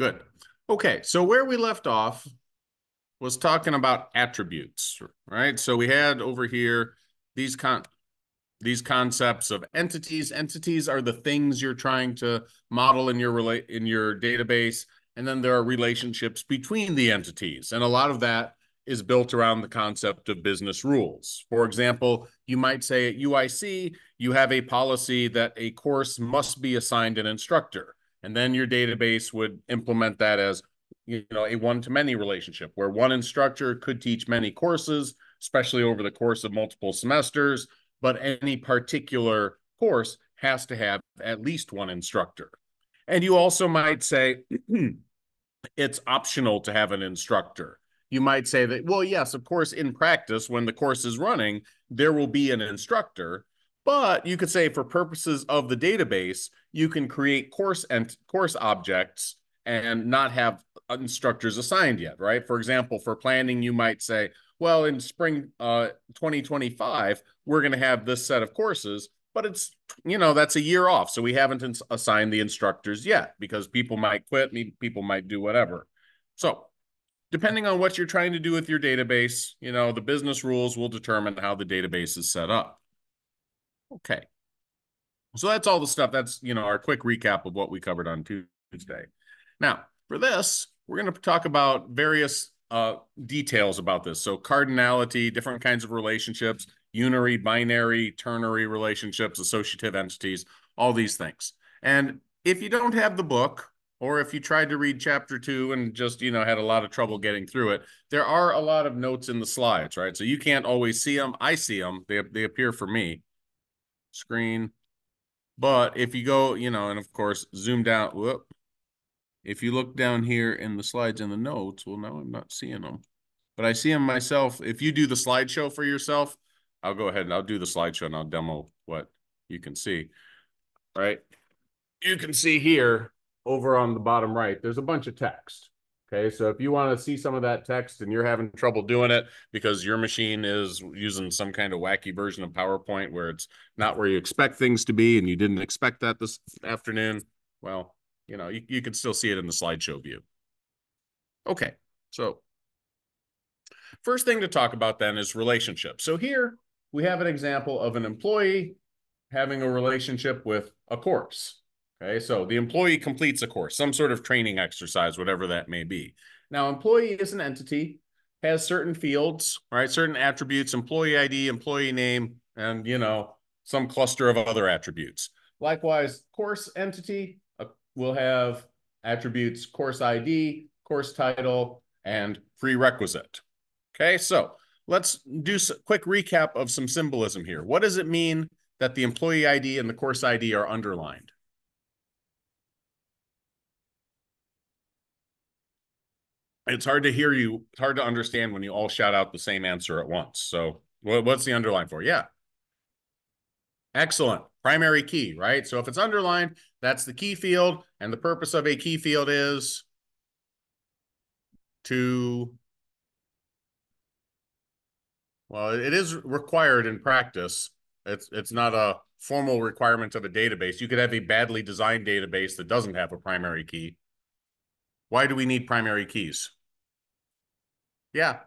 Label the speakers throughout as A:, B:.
A: Good. Okay, so where we left off was talking about attributes, right? So we had over here these concepts of entities. Entities are the things you're trying to model in your database, and then there are relationships between the entities, and a lot of that is built around the concept of business rules. For example, you might say at UIC you have a policy that a course must be assigned an instructor, and then your database would implement that as a one-to-many relationship where one instructor could teach many courses, especially over the course of multiple semesters, but any particular course has to have at least one instructor. And you also might say it's optional to have an instructor. You might say that, well, yes, of course, in practice, when the course is running, there will be an instructor. But you could say for purposes of the database, you can create course objects and not have instructors assigned yet, right? For example, for planning, you might say, well, in spring 2025, we're going to have this set of courses, but it's, that's a year off. So we haven't assigned the instructors yet because people might quit, people might do whatever. So depending on what you're trying to do with your database, the business rules will determine how the database is set up. Okay. So that's all the stuff. That's, our quick recap of what we covered on Tuesday. Now, for this, we're going to talk about various details about this. So cardinality, different kinds of relationships, unary, binary, ternary relationships, associative entities, all these things. And if you don't have the book, or if you tried to read chapter 2 and just, had a lot of trouble getting through it, there are a lot of notes in the slides, right? So you can't always see them. I see them. They appear for me. Screen. But if you go, and of course, zoom down, whoop. If you look down here in the slides and the notes, well, now I'm not seeing them, but I see them myself. If you do the slideshow for yourself, I'll go ahead and I'll do the slideshow and I'll demo what you can see, right? You can see here over on the bottom right, there's a bunch of text. Okay, so if you want to see some of that text and you're having trouble doing it because your machine is using some kind of wacky version of PowerPoint where it's not where you expect things to be and you didn't expect that this afternoon, well, you can still see it in the slideshow view. Okay, so first thing to talk about then is relationships. So here we have an example of an employee having a relationship with a course. Okay, so the employee completes a course, some sort of training exercise, whatever that may be. Now, employee is an entity, has certain fields, right? Certain attributes, employee ID, employee name, and, some cluster of other attributes. Likewise, course entity will have attributes course ID, course title, and prerequisite. Okay, so let's do a quick recap of some symbolism here. What does it mean that the employee ID and the course ID are underlined? It's hard to hear you. It's hard to understand when you all shout out the same answer at once. So what's the underline for? Yeah. Excellent. Primary key, right? So if it's underlined, that's the key field. And the purpose of a key field is to, well, it is required in practice. It's not a formal requirement of a database. You could have a badly designed database that doesn't have a primary key. Why do we need primary keys? Yeah.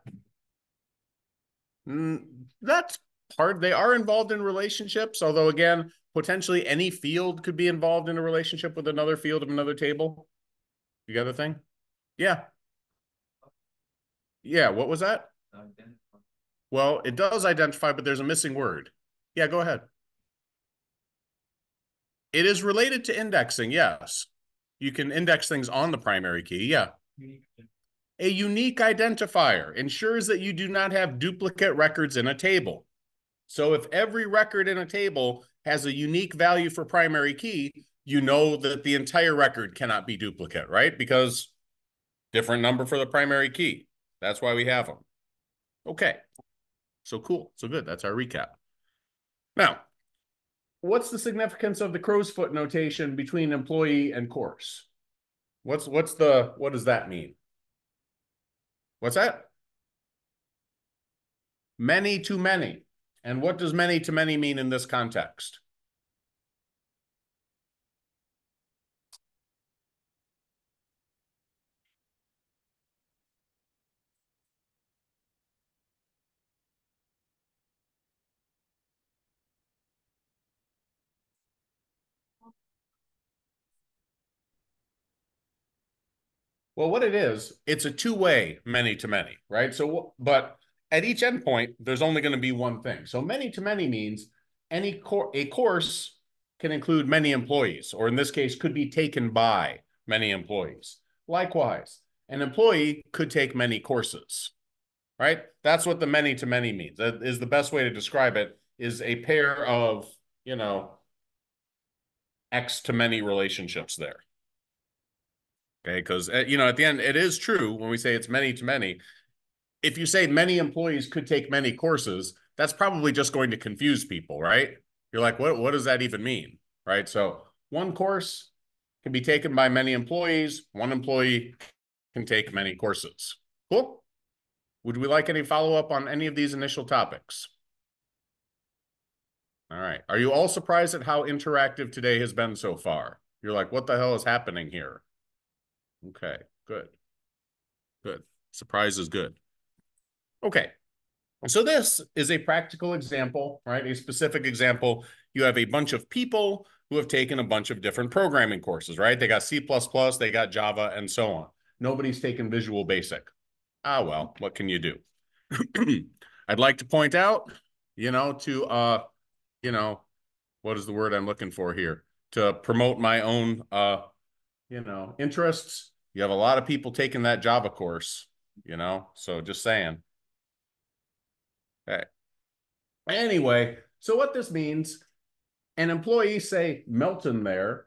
A: That's part. They are involved in relationships, although again, potentially any field could be involved in a relationship with another field of another table. You got the thing? Yeah. Yeah, what was that? Well, it does identify, but there's a missing word. Yeah, go ahead. It is related to indexing, yes. You can index things on the primary key, yeah. A unique identifier ensures that you do not have duplicate records in a table. So if every record in a table has a unique value for primary key, you know that the entire record cannot be duplicate, right? Because different number for the primary key. That's why we have them. Okay, so cool, so good. That's our recap. Now, what's the significance of the crow's foot notation between employee and course? What does that mean? What's that? Many to many. And what does many to many mean in this context? Well, what it is, it's a two-way many to many, right? So, but at each endpoint, there's only going to be one thing. So many to many means a course can include many employees, or in this case, could be taken by many employees. Likewise, an employee could take many courses, right? That's what the many to many means. That is the best way to describe it, is a pair of, you know, X to many relationships there. Okay, because at the end, it is true when we say it's many to many. If you say many employees could take many courses, that's probably just going to confuse people, right? You're like, what does that even mean? Right? So one course can be taken by many employees. One employee can take many courses. Cool. Would we like any follow-up on any of these initial topics? All right. Are you all surprised at how interactive today has been so far? You're like, what the hell is happening here? Okay, good. Good. Surprise is good. Okay. So this is a practical example, right? A specific example. You have a bunch of people who have taken a bunch of different programming courses, right? They got C++, they got Java, and so on. Nobody's taken Visual Basic. Ah, well, what can you do? I'd like to point out, you know, what is the word I'm looking for here? To promote my own, interests. You have a lot of people taking that Java course, so just saying. Okay. Anyway, so what this means, an employee, say Melton there,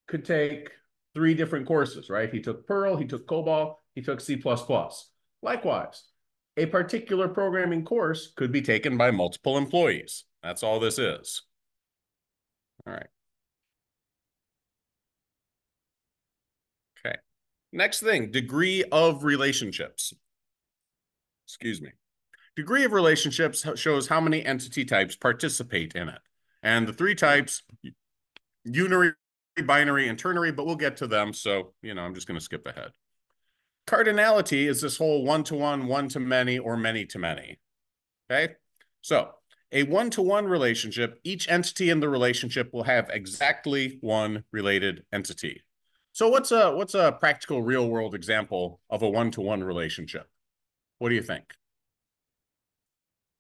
A: could take three different courses, right? He took Perl, he took COBOL, he took C++. Likewise, a particular programming course could be taken by multiple employees. That's all this is. All right. Okay. Next thing, degree of relationships. Excuse me. Degree of relationships shows how many entity types participate in it. And the three types, unary, binary, and ternary, but we'll get to them. So, I'm just going to skip ahead. Cardinality is this whole one-to-one, one-to-many, or many-to-many. Okay? So a one-to-one relationship, each entity in the relationship will have exactly one related entity. So what's a practical real-world example of a one-to-one relationship? What do you think?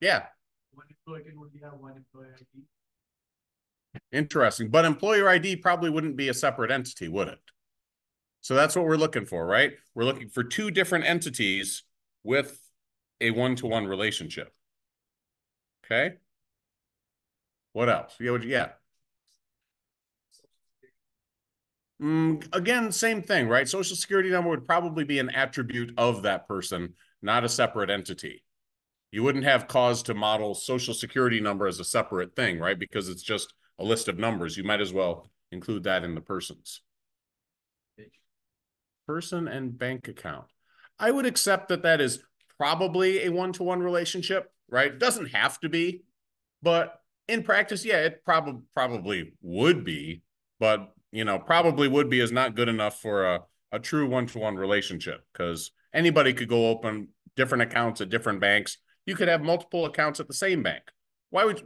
A: Yeah. One employee can only have one employee ID. Interesting. But employer ID probably wouldn't be a separate entity, would it? So that's what we're looking for, right? We're looking for two different entities with a one-to-one relationship. Okay. What else? Yeah. Again, same thing, right? Social security number would probably be an attribute of that person, not a separate entity. You wouldn't have cause to model social security number as a separate thing, right? Because it's just a list of numbers. You might as well include that in the persons. Person and bank account. I would accept that is probably a one-to-one relationship, right? It doesn't have to be, but in practice, yeah, it probably would be, but probably would be is not good enough for a true one-to-one relationship, because anybody could go open different accounts at different banks. You could have multiple accounts at the same bank. Why would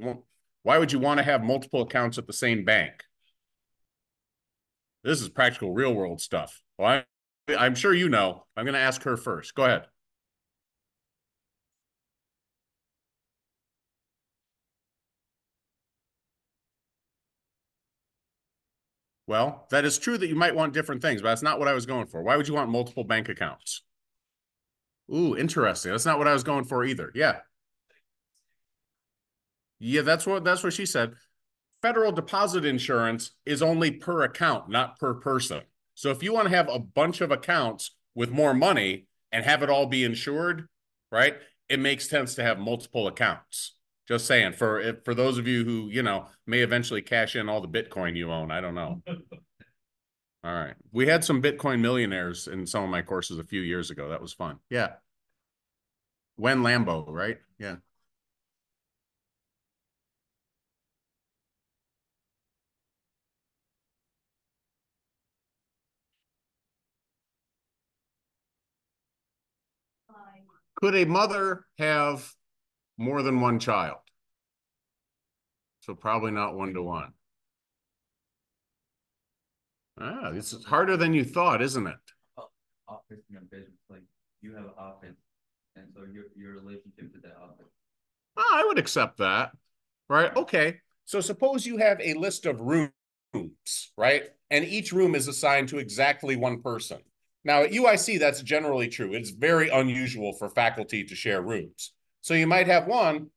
A: you want to have multiple accounts at the same bank? This is practical real world stuff. Well, I'm sure you know. I'm going to ask her first. Go ahead. Well, that is true that you might want different things, but that's not what I was going for. Why would you want multiple bank accounts? Ooh, interesting. That's not what I was going for either. Yeah. Yeah, that's what she said. Federal deposit insurance is only per account, not per person. So if you want to have a bunch of accounts with more money and have it all be insured, right? It makes sense to have multiple accounts. Just saying, for those of you who, may eventually cash in all the Bitcoin you own. I don't know. All right. We had some Bitcoin millionaires in some of my courses a few years ago. That was fun. Yeah. When Lambo, right? Yeah. Could a mother have more than one child? So probably not one to one. Ah, this is harder than you thought, isn't it?
B: in a business, like you have an office, and so your relationship to that office.
A: Oh, I would accept that. Right. Okay. So suppose you have a list of rooms, right? And each room is assigned to exactly one person. Now, at UIC, that's generally true. It's very unusual for faculty to share rooms. So you might have one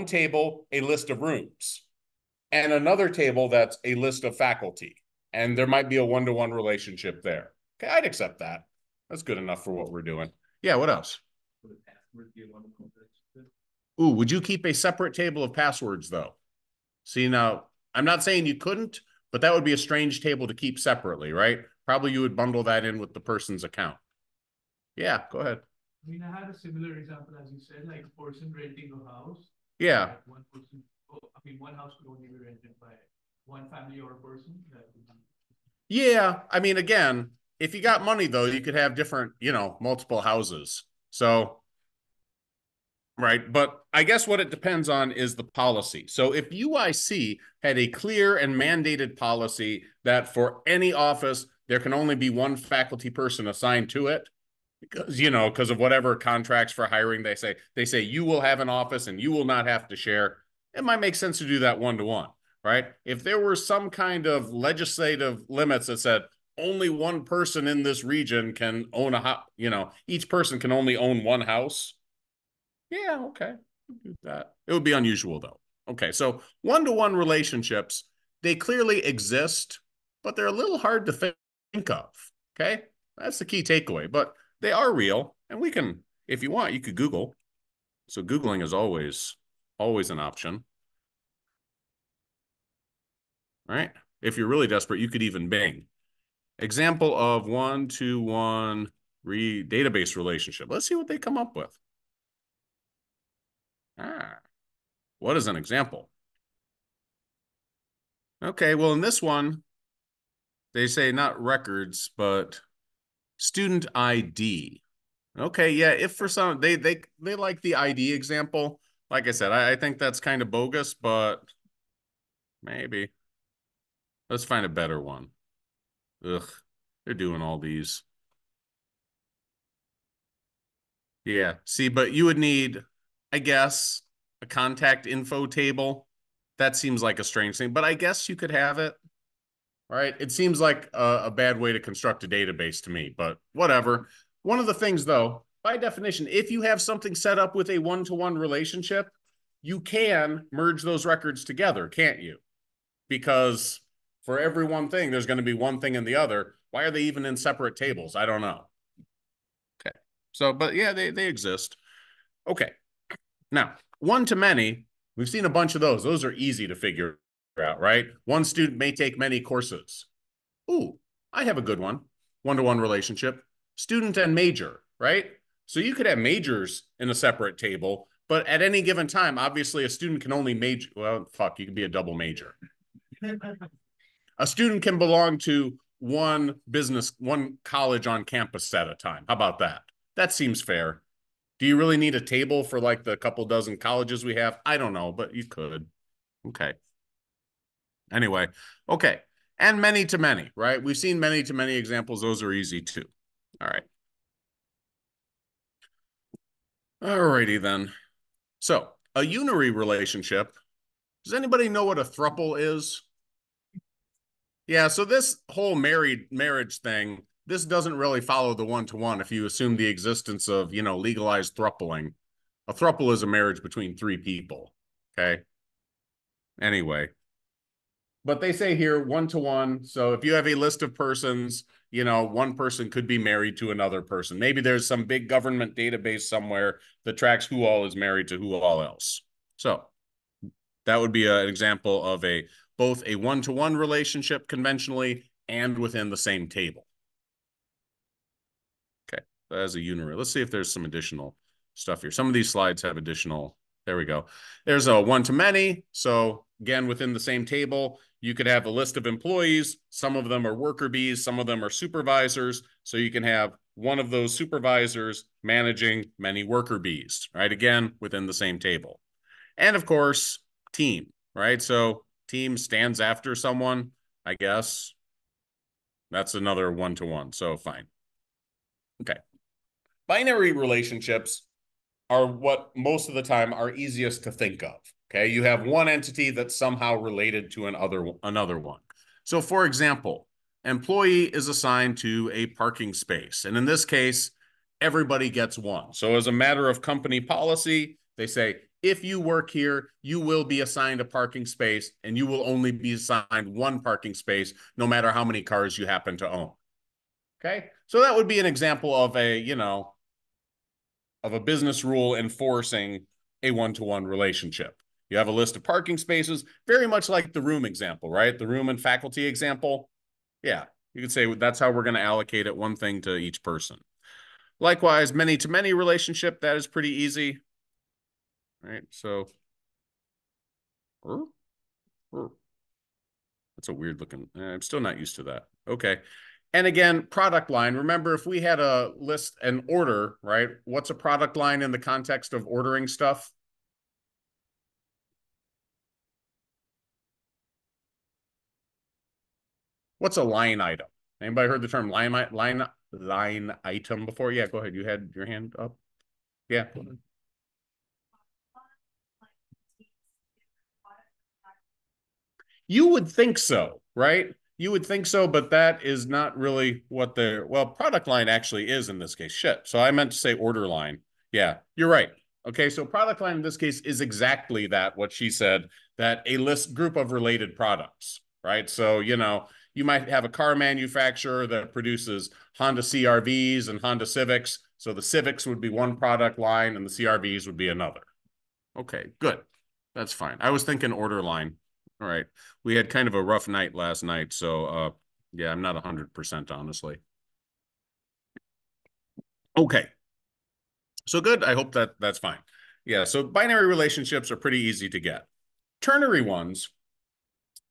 A: table, a list of rooms, and another table that's a list of faculty. And there might be a one-to-one relationship there. Okay, I'd accept that. That's good enough for what we're doing. Yeah, what else? Ooh, would you keep a separate table of passwords though? See, now I'm not saying you couldn't, but that would be a strange table to keep separately, right? Probably you would bundle that in with the person's account. Yeah, go ahead.
C: I mean, I had a similar example as you said, like a person renting a house.
A: Yeah.
C: Like one person, I mean, one house could only be rented by one family or a person. That would be.
A: Yeah. I mean, again, if you got money though, you could have different, multiple houses. So right. But I guess what it depends on is the policy. So if UIC had a clear and mandated policy that for any office, there can only be one faculty person assigned to it, because of whatever contracts for hiring they say you will have an office and you will not have to share. It might make sense to do that one-to-one, right? If there were some kind of legislative limits that said only one person in this region can own a house, each person can only own one house. Yeah, okay. Do that. It would be unusual though. Okay, so one-to-one relationships, they clearly exist, but they're a little hard to think of. Okay, that's the key takeaway. But they are real, and we can, if you want, you could Google. So Googling is always an option, right? If you're really desperate, you could even Bing. Example of one-to-one database relationship. Let's see what they come up with. What is an example? Okay, well, in this one, they say not records, but student ID. Okay, yeah, if for some they like the ID example. Like I said, I think that's kind of bogus, but maybe. Let's find a better one. Ugh, they're doing all these. Yeah, see, but you would need, I guess, a contact info table. That seems like a strange thing, but I guess you could have it. Right? It seems like a bad way to construct a database to me, but whatever. One of the things, though, by definition, if you have something set up with a one-to-one relationship, you can merge those records together, can't you? Because for every one thing, there's going to be one thing in the other. Why are they even in separate tables? I don't know. Okay. So, but yeah, they exist. Okay. Now, one to many, we've seen a bunch of those. Those are easy to figure out, right? One student may take many courses. Ooh, I have a good one. One-to-one relationship. Student and major, right? So you could have majors in a separate table, but at any given time, obviously a student can only major. Well, fuck, you could be a double major. A student can belong to one college on campus at a time. How about that? That seems fair. Do you really need a table for like the couple dozen colleges we have? I don't know, but you could. Okay. Anyway, okay. And many to many, right? We've seen many to many examples. Those are easy too. All right. All righty then. So a unary relationship. Does anybody know what a thruple is? Yeah, so this whole marriage thing, this doesn't really follow the one-to-one if you assume the existence of, legalized thrupling. A thruple is a marriage between three people. Okay. Anyway, but they say here one-to-one. So if you have a list of persons, one person could be married to another person. Maybe there's some big government database somewhere that tracks who all is married to who all else. So that would be an example of both a one-to-one relationship conventionally and within the same table. Okay, as a unary. Let's see if there's some additional stuff here. Some of these slides have additional. There we go. There's a one-to-many. So again, within the same table, you could have a list of employees. Some of them are worker bees. Some of them are supervisors. So you can have one of those supervisors managing many worker bees, right? Again, within the same table. And of course, team, right? So team stands after someone, I guess. That's another one-to-one. So fine. Okay. Binary relationships are what most of the time are easiest to think of. Okay. You have one entity that's somehow related to another one. So, for example, employee is assigned to a parking space. And in this case, everybody gets one. So, as a matter of company policy, they say, if you work here, you will be assigned a parking space and you will only be assigned one parking space, no matter how many cars you happen to own. Okay. So that would be an example of a business rule enforcing a one-to-one relationship. You have a list of parking spaces, very much like the room example, right? The room and faculty example. Yeah, you could say that's how we're going to allocate it, one thing to each person. Likewise, many-to-many relationship, that is pretty easy. Right, so that's a weird looking, I'm still not used to that. Okay. And again, product line. Remember, if we had a list, an order, right? What's a product line in the context of ordering stuff? What's a line item? Anybody heard the term line item before? Yeah, go ahead. You had your hand up. Yeah. You would think so, right? You would think so, but that is not really what product line actually is in this case. Shit. So I meant to say order line. Yeah, you're right. Okay, so product line in this case is exactly that, what she said, that a list group of related products, right? So, you might have a car manufacturer that produces Honda CRVs and Honda Civics. So the Civics would be one product line and the CRVs would be another. Okay, good. That's fine. I was thinking order line. All right. We had kind of a rough night last night, so yeah, I'm not 100% honestly. Okay. So good. I hope that's fine. Yeah, so binary relationships are pretty easy to get. Ternary ones,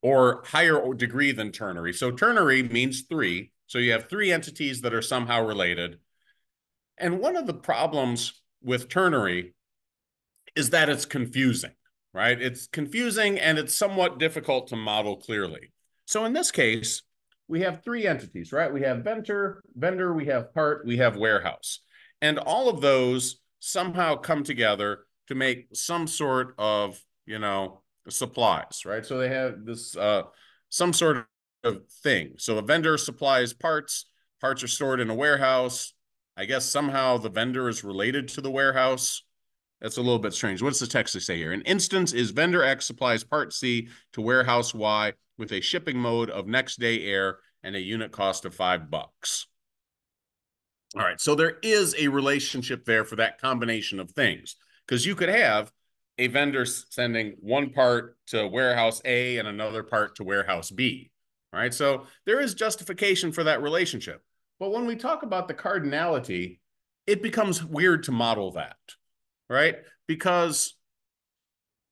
A: or higher degree than ternary. So ternary means three. So you have three entities that are somehow related. And one of the problems with ternary is that it's confusing, right? It's confusing and it's somewhat difficult to model clearly. So in this case, we have three entities, right? We have vendor, we have part, we have warehouse. And all of those somehow come together to make some sort of, supplies, right? So they have this some sort of thing. So a vendor supplies parts, parts are stored in a warehouse. I guess somehow the vendor is related to the warehouse. That's a little bit strange. What's the text to say here? An instance is vendor X supplies part C to warehouse Y with a shipping mode of next day air and a unit cost of $5. All right, so there is a relationship there for that combination of things, because you could have a vendor sending one part to warehouse A and another part to warehouse B. All right, so there is justification for that relationship. But when we talk about the cardinality, it becomes weird to model that, right? Because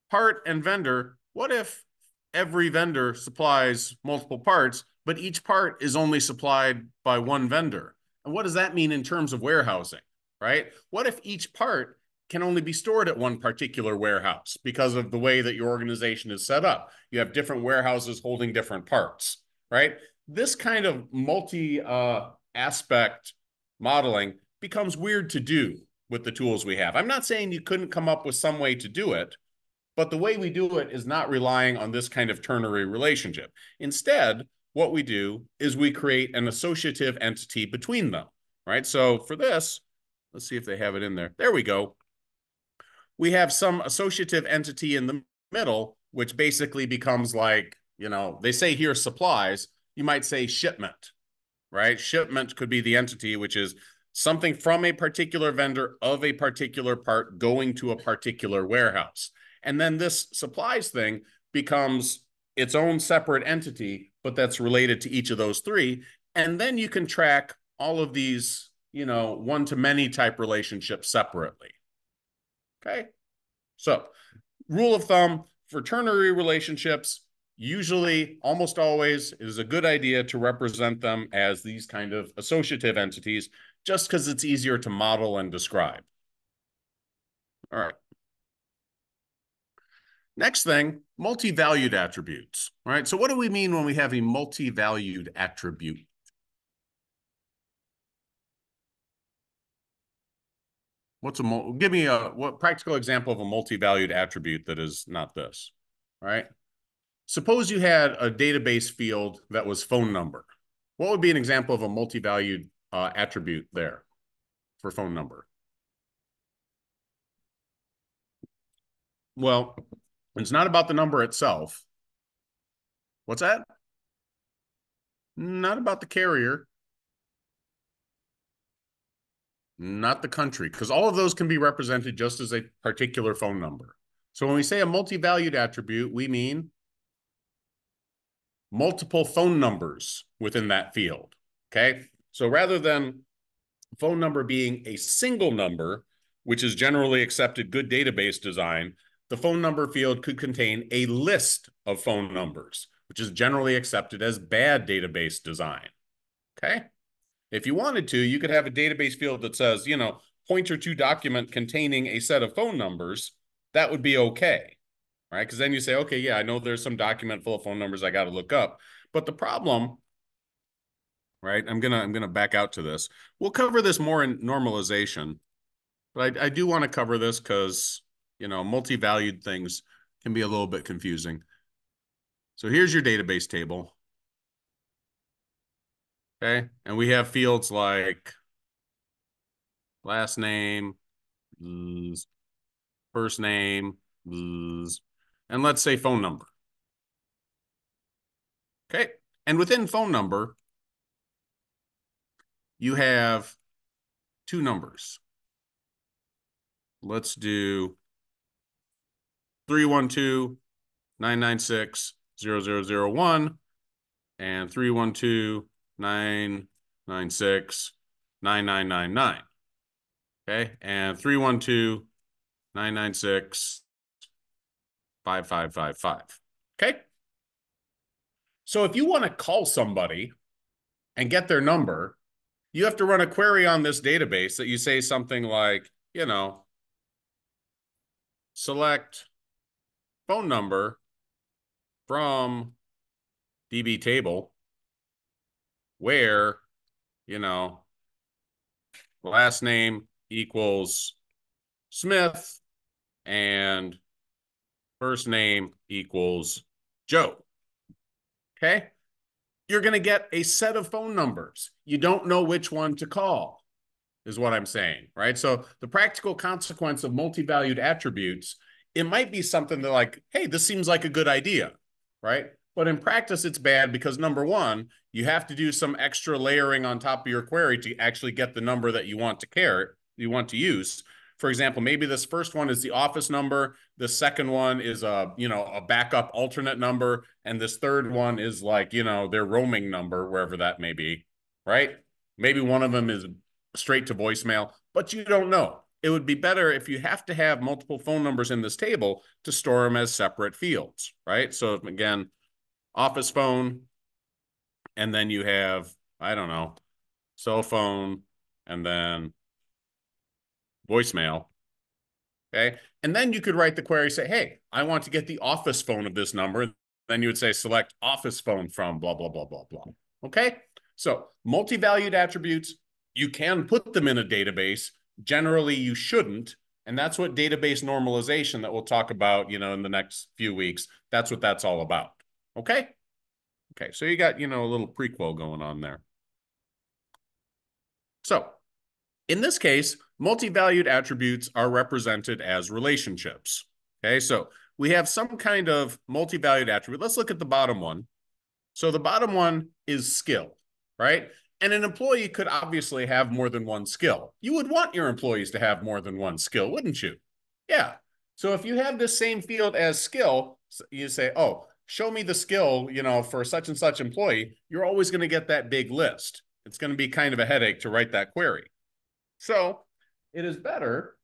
A: part and vendor, what if every vendor supplies multiple parts, but each part is only supplied by one vendor? And what does that mean in terms of warehousing, right? What if each part can only be stored at one particular warehouse because of the way that your organization is set up? You have different warehouses holding different parts, right? This kind of multi-aspect modeling becomes weird to do with the tools we have. I'm not saying you couldn't come up with some way to do it, but the way we do it is not relying on this kind of ternary relationship. Instead, what we do is we create an associative entity between them, right? So for this, let's see if they have it in there. There we go. We have some associative entity in the middle, which basically becomes like, they say here supplies. You might say shipment, right? Shipment could be the entity, which is something from a particular vendor of a particular part going to a particular warehouse. And then this supplies thing becomes its own separate entity, but that's related to each of those three. And then you can track all of these, one-to-many type relationships separately. Okay. So rule of thumb for ternary relationships, usually, almost always, it is a good idea to represent them as these kind of associative entities, just because it's easier to model and describe. All right. Next thing, multi-valued attributes. All right. So what do we mean when we have a multi-valued attribute? give me what practical example of a multi-valued attribute that is not this, right? Suppose you had a database field that was phone number. What would be an example of a multi-valued attribute there for phone number? Well, it's not about the number itself. What's that? Not about the carrier. Not the country, because all of those can be represented just as a particular phone number. So when we say a multi-valued attribute, we mean multiple phone numbers within that field. Okay. So rather than phone number being a single number, which is generally accepted good database design, the phone number field could contain a list of phone numbers, which is generally accepted as bad database design. Okay. If you wanted to, you could have a database field that says, pointer to document containing a set of phone numbers. That would be okay, right? Because then you say, okay, yeah, I know there's some document full of phone numbers I got to look up. But the problem, right? I'm gonna back out to this. We'll cover this more in normalization, but I do want to cover this because multi-valued things can be a little bit confusing. So here's your database table. Okay, and we have fields like last name, first name, and let's say phone number. Okay, and within phone number, you have two numbers. Let's do 312-996-0001 and 312-996-9999. Okay, and 312-996-5555. Okay. So if you want to call somebody and get their number, you have to run a query on this database that you say something like, select phone number from DB table where, last name equals Smith and first name equals Joe. Okay. You're going to get a set of phone numbers. You don't know which one to call, is what I'm saying, right? So the practical consequence of multi-valued attributes, it might be something that like, hey, this seems like a good idea, right? But in practice, it's bad because number one, you have to do some extra layering on top of your query to actually get the number that you want to use. For example, maybe this first one is the office number. The second one is a backup alternate number. And this third one is like, their roaming number, wherever that may be, right? Maybe one of them is straight to voicemail, but you don't know. It would be better if you have to have multiple phone numbers in this table to store them as separate fields, right? So again, office phone, and then you have, I don't know, cell phone, and then voicemail. Okay. And then you could write the query, say, hey, I want to get the office phone of this number. Then you would say, select office phone from blah, blah, blah, blah, blah. Okay. So multi-valued attributes, you can put them in a database. Generally, you shouldn't. And that's what database normalization that we'll talk about, in the next few weeks. That's what that's all about. Okay. Okay. So you got, a little prequel going on there. So in this case, multi-valued attributes are represented as relationships. Okay, so we have some kind of multi-valued attribute. Let's look at the bottom one. So the bottom one is skill, right? And an employee could obviously have more than one skill. You would want your employees to have more than one skill, wouldn't you? Yeah. So if you have this same field as skill, you say, oh, show me the skill, for such and such employee, you're always going to get that big list. It's going to be kind of a headache to write that query. So it is better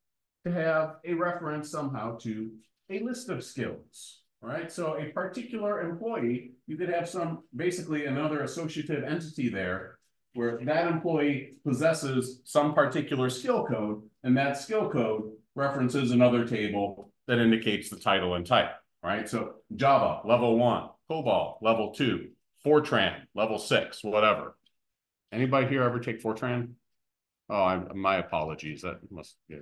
A: to have a reference somehow to a list of skills, right? So a particular employee, you could have basically another associative entity there where that employee possesses some particular skill code, and that skill code references another table that indicates the title and type, right? So Java, level 1, COBOL, level 2, Fortran, level 6, whatever. Anybody here ever take Fortran? Oh, my apologies. That must be.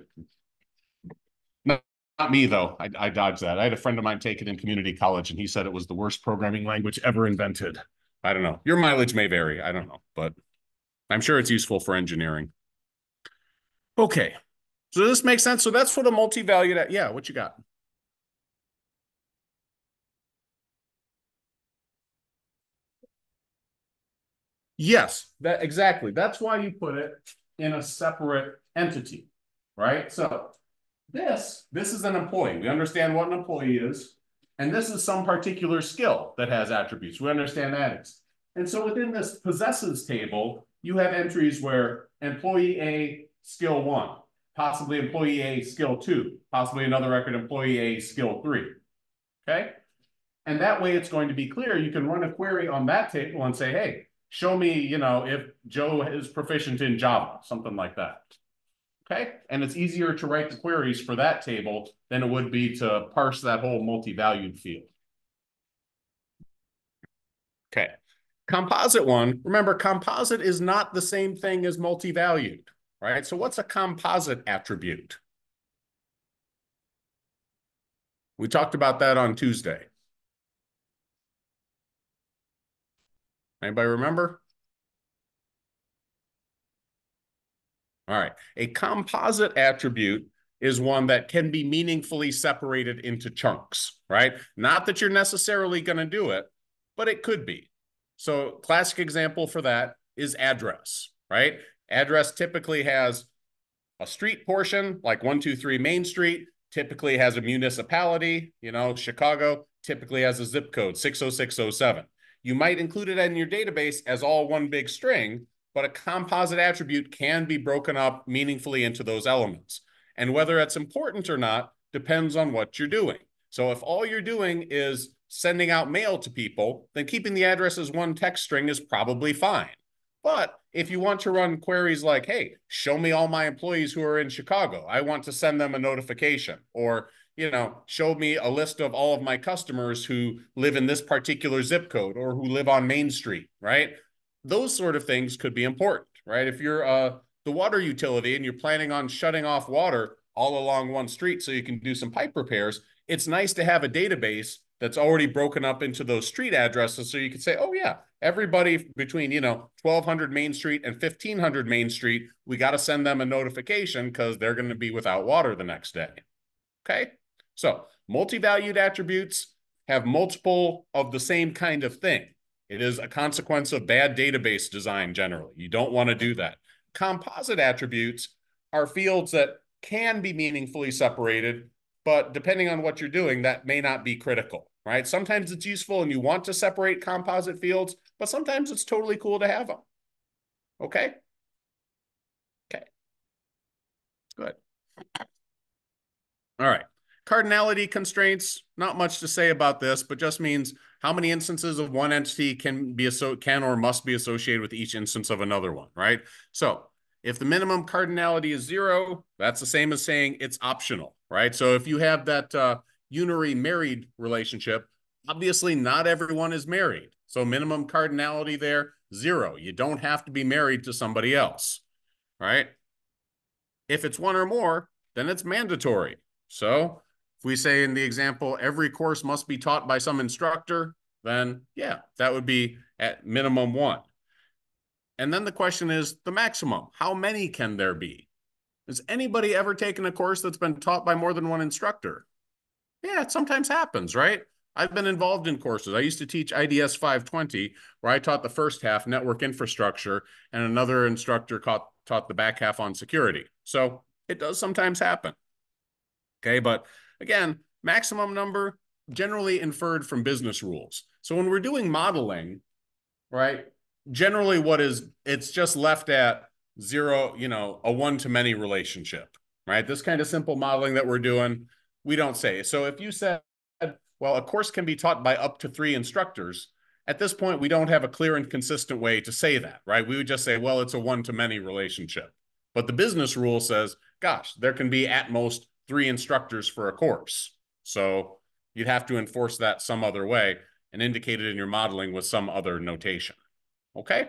A: Not me, though. I dodged that. I had a friend of mine take it in community college, and he said it was the worst programming language ever invented. I don't know. Your mileage may vary. I don't know, but I'm sure it's useful for engineering. Okay. So this makes sense. So that's what a multi-valued, yeah, what you got? Yes, that exactly. That's why you put it in a separate entity, right? So this is an employee. We understand what an employee is, and this is some particular skill that has attributes. We understand that is. And so within this possesses table, you have entries where employee A skill 1, possibly employee A skill 2, possibly another record employee A skill 3. Okay? And that way it's going to be clear. You can run a query on that table and say, hey, show me, if Joe is proficient in Java, something like that. Okay. And it's easier to write the queries for that table than it would be to parse that whole multi-valued field. Okay. Composite one, remember, composite is not the same thing as multi-valued, right? So what's a composite attribute? We talked about that on Tuesday. Anybody remember? All right. A composite attribute is one that can be meaningfully separated into chunks, right? Not that you're necessarily going to do it, but it could be. So classic example for that is address, right? Address typically has a street portion, like 123 Main Street, typically has a municipality, Chicago typically has a zip code, 60607. You might include it in your database as all one big string, but a composite attribute can be broken up meaningfully into those elements. And whether that's important or not depends on what you're doing. So if all you're doing is sending out mail to people, then keeping the address as one text string is probably fine. But if you want to run queries like, hey, show me all my employees who are in Chicago, I want to send them a notification, or, show me a list of all of my customers who live in this particular zip code or who live on Main Street, right? Those sort of things could be important, right? If you're the water utility and you're planning on shutting off water all along one street so you can do some pipe repairs, it's nice to have a database that's already broken up into those street addresses so you can say, oh yeah, everybody between 1200 Main Street and 1500 Main Street, we got to send them a notification because they're going to be without water the next day. Okay, so multi-valued attributes have multiple of the same kind of thing. It is a consequence of bad database design generally. You don't want to do that. Composite attributes are fields that can be meaningfully separated, but depending on what you're doing, that may not be critical, right? Sometimes it's useful and you want to separate composite fields, but sometimes it's totally cool to have them. Okay? Okay. Good. All right. Cardinality constraints, not much to say about this, but just means how many instances of one entity can or must be associated with each instance of another one, right? So if the minimum cardinality is 0, that's the same as saying it's optional, right? So if you have that unary married relationship, obviously not everyone is married. So minimum cardinality there, 0. You don't have to be married to somebody else, right? If it's one or more, then it's mandatory. So if we say in the example, every course must be taught by some instructor, then yeah, that would be at minimum 1. And then the question is the maximum. How many can there be? Has anybody ever taken a course that's been taught by more than one instructor? Yeah, it sometimes happens, right? I've been involved in courses. I used to teach IDS 520, where I taught the first half, network infrastructure, and another instructor taught the back half on security. So it does sometimes happen. Okay, but again, maximum number generally inferred from business rules. So when we're doing modeling, right, generally it's just left at 0, a one-to-many relationship, right? This kind of simple modeling that we're doing, we don't say. So if you said, well, a course can be taught by up to 3 instructors, at this point, we don't have a clear and consistent way to say that, right? We would just say, well, it's a one-to-many relationship. But the business rule says, gosh, there can be at most 3 instructors for a course. So you'd have to enforce that some other way and indicate it in your modeling with some other notation. Okay?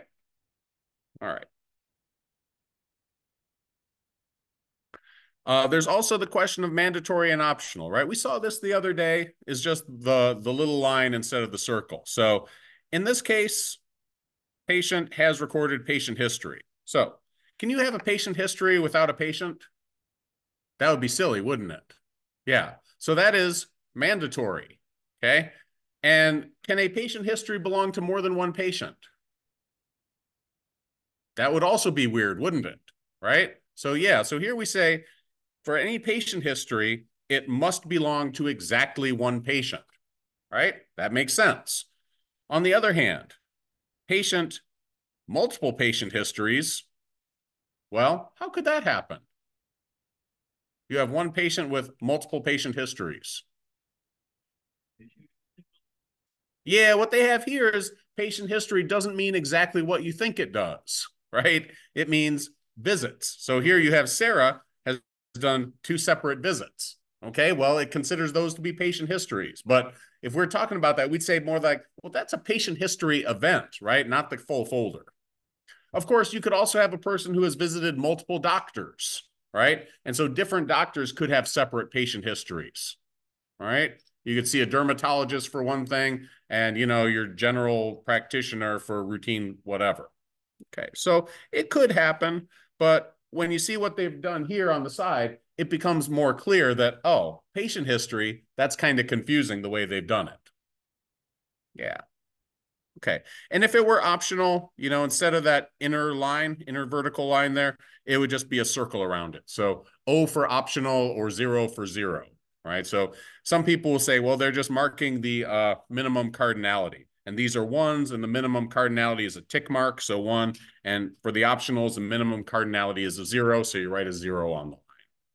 A: All right. There's also the question of mandatory and optional, right? We saw this the other day, is just the little line instead of the circle. So in this case, patient has recorded patient history. So can you have a patient history without a patient? That would be silly, wouldn't it? Yeah. So that is mandatory. Okay. And can a patient history belong to more than one patient? That would also be weird, wouldn't it? Right? So yeah, so here we say for any patient history, it must belong to exactly one patient, right? That makes sense. On the other hand, multiple patient histories, well, how could that happen? You have one patient with multiple patient histories. Yeah, what they have here is patient history doesn't mean exactly what you think it does, right? It means visits. So here you have Sarah has done 2 separate visits. Okay, well, it considers those to be patient histories. But if we're talking about that, we'd say more like, well, that's a patient history event, right? Not the full folder. Of course, you could also have a person who has visited multiple doctors, right? And so different doctors could have separate patient histories, all right? You could see a dermatologist for one thing and, your general practitioner for routine whatever. Okay, so it could happen, but when you see what they've done here on the side, it becomes more clear that, oh, patient history, that's kind of confusing the way they've done it. Yeah. Okay. And if it were optional, instead of that inner vertical line there, it would just be a circle around it. So O for optional or 0 for 0, right? So some people will say, well, they're just marking the minimum cardinality. And these are ones, and the minimum cardinality is a tick mark, so 1. And for the optionals, the minimum cardinality is a 0, so you write a 0 on the line.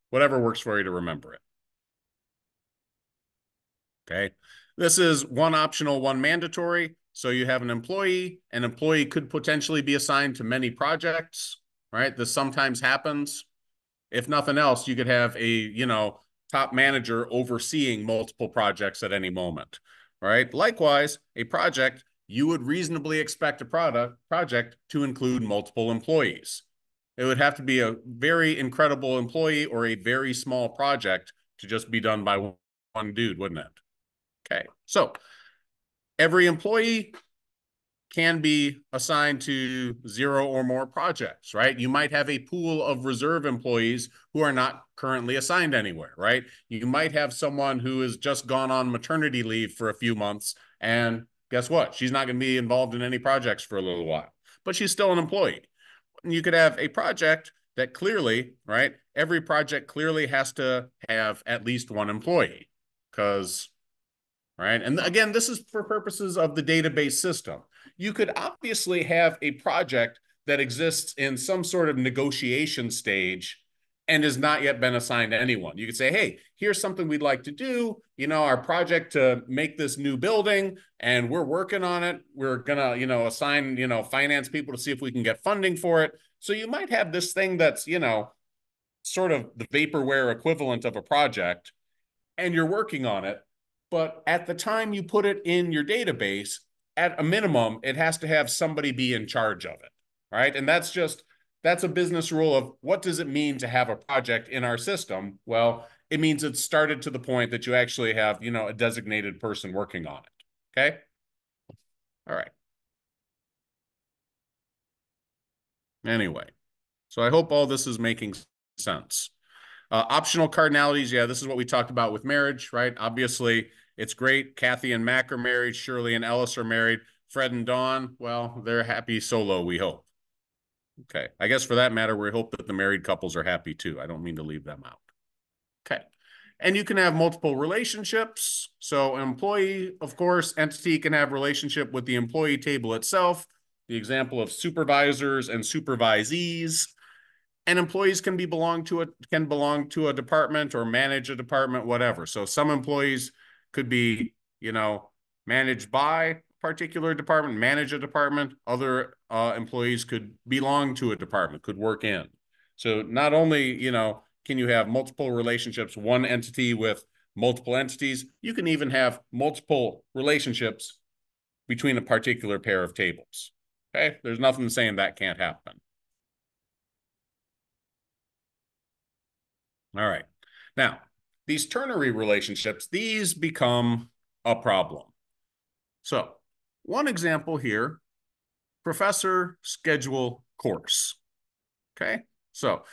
A: Whatever works for you to remember it. Okay. This is 1 optional, 1 mandatory. So you have an employee. An employee could potentially be assigned to many projects, right? This sometimes happens. If nothing else, you could have a, top manager overseeing multiple projects at any moment, right? Likewise, a project, you would reasonably expect a project to include multiple employees. It would have to be a very incredible employee or a very small project to just be done by one dude, wouldn't it? Okay, so every employee can be assigned to 0 or more projects, right? You might have a pool of reserve employees who are not currently assigned anywhere, right? You might have someone who has just gone on maternity leave for a few months, and guess what? She's not going to be involved in any projects for a little while, but she's still an employee. You could have a project that clearly, right? Every project clearly has to have at least 1 employee because, right? And again, this is for purposes of the database system. You could obviously have a project that exists in some sort of negotiation stage and has not yet been assigned to anyone. You could say, hey, here's something we'd like to do, our project to make this new building, and we're working on it. We're going to, assign, finance people to see if we can get funding for it. So you might have this thing that's, sort of the vaporware equivalent of a project, and you're working on it. But at the time you put it in your database, at a minimum, it has to have somebody be in charge of it, right? And that's a business rule of what does it mean to have a project in our system? Well, it means it's started to the point that you actually have, a designated person working on it. Okay. All right. Anyway, so I hope all this is making sense. Optional cardinalities, yeah, this is what we talked about with marriage, right? Obviously, it's great. Kathy and Mac are married. Shirley and Ellis are married. Fred and Dawn, well, they're happy solo, we hope. Okay. I guess for that matter, we hope that the married couples are happy too. I don't mean to leave them out. Okay. And you can have multiple relationships. So an employee, of course, entity can have relationship with the employee table itself. The example of supervisors and supervisees. And employees can belong to a department or manage a department, whatever. So some employees could be, managed by a particular department, manage a department. Other employees could belong to a department, could work in. So not only, can you have multiple relationships, one entity with multiple entities, you can even have multiple relationships between a particular pair of tables. Okay, there's nothing saying that can't happen. All right. Now, these ternary relationships, these become a problem. So, one example here, professor, schedule, course. Okay. So,